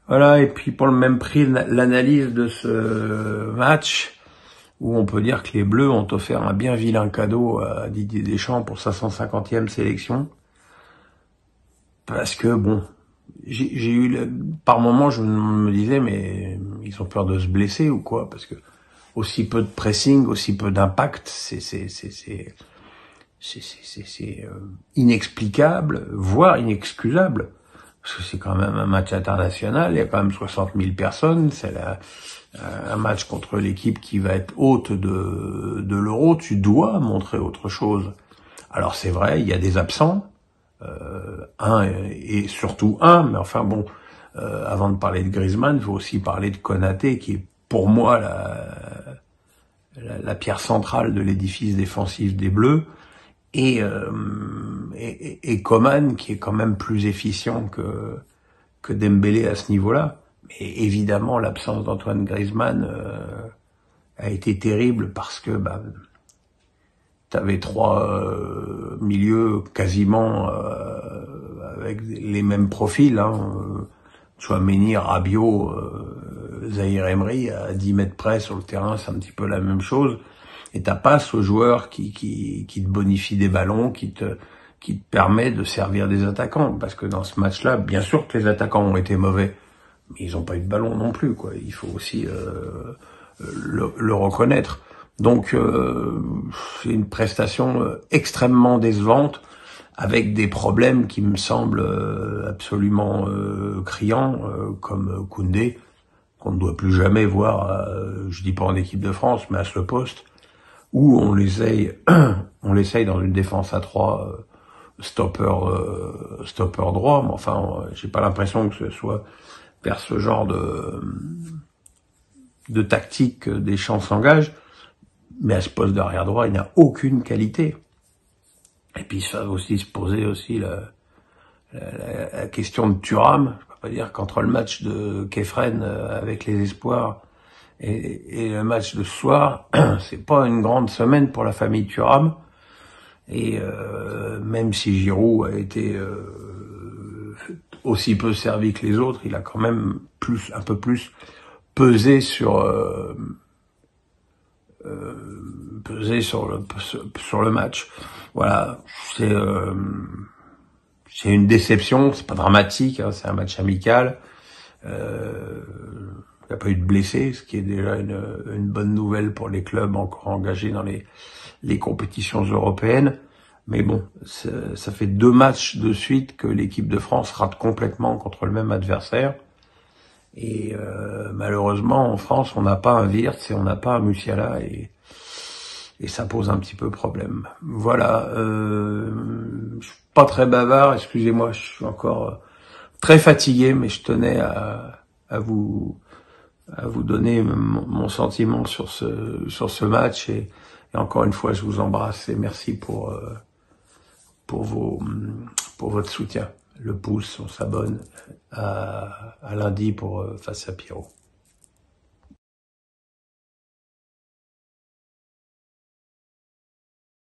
Voilà, et puis pour le même prix, l'analyse de ce match, où on peut dire que les Bleus ont offert un bien vilain cadeau à Didier Deschamps pour sa 150e sélection. Parce que, bon, j'ai eu, par moments, je me disais, mais ils ont peur de se blesser ou quoi? Parce que aussi peu de pressing, aussi peu d'impact, c'est inexplicable, voire inexcusable. Parce que c'est quand même un match international, il y a quand même 60 000 personnes, c'est un match contre l'équipe qui va être hôte de l'Euro, tu dois montrer autre chose. Alors c'est vrai, il y a des absents, un et surtout un, mais enfin bon, avant de parler de Griezmann, il faut aussi parler de Konaté, qui est pour moi la pierre centrale de l'édifice défensif des Bleus, et Coman, qui est quand même plus efficient que Dembélé à ce niveau-là. Mais évidemment, l'absence d'Antoine Griezmann a été terrible parce que t'avais trois milieux quasiment avec les mêmes profils. Chouameni, Rabiot, Zahir Emery, à 10 mètres près sur le terrain, c'est un petit peu la même chose. Et t'as pas ce joueur qui te bonifie des ballons, qui te permet de servir des attaquants. Parce que dans ce match-là, bien sûr que les attaquants ont été mauvais, mais ils ont pas eu de ballon non plus, quoi. Il faut aussi le reconnaître. Donc c'est une prestation extrêmement décevante, avec des problèmes qui me semblent absolument criants, comme Koundé, qu'on ne doit plus jamais voir, je dis pas en équipe de France, mais à ce poste, où on l'essaye dans une défense à 3, stopper droit, mais enfin, j'ai pas l'impression que ce soit vers ce genre de tactique que Deschamps s'engage. Mais à ce poste d'arrière droit, il n'a aucune qualité. Et puis ça va aussi se poser aussi la question de Thuram. Je peux pas dire qu'entre le match de Kefren avec les espoirs et le match de ce soir, c'est pas une grande semaine pour la famille Thuram. Et même si Giroud a été aussi peu servi que les autres, il a quand même un peu plus pesé sur le match. Voilà, c'est une déception, c'est pas dramatique, c'est un match amical. Il n'y a pas eu de blessés, ce qui est déjà une bonne nouvelle pour les clubs encore engagés dans les compétitions européennes. Mais bon, ça fait 2 matchs de suite que l'équipe de France rate complètement contre le même adversaire. Et malheureusement, en France, on n'a pas un Wirtz et on n'a pas un Musiala, et ça pose un petit peu problème. Voilà, je suis pas très bavard, excusez-moi, je suis encore très fatigué, mais je tenais à vous donner mon sentiment sur ce match, et encore une fois, je vous embrasse et merci pour votre soutien. Le pouce, on s'abonne à lundi pour Face à Pierrot.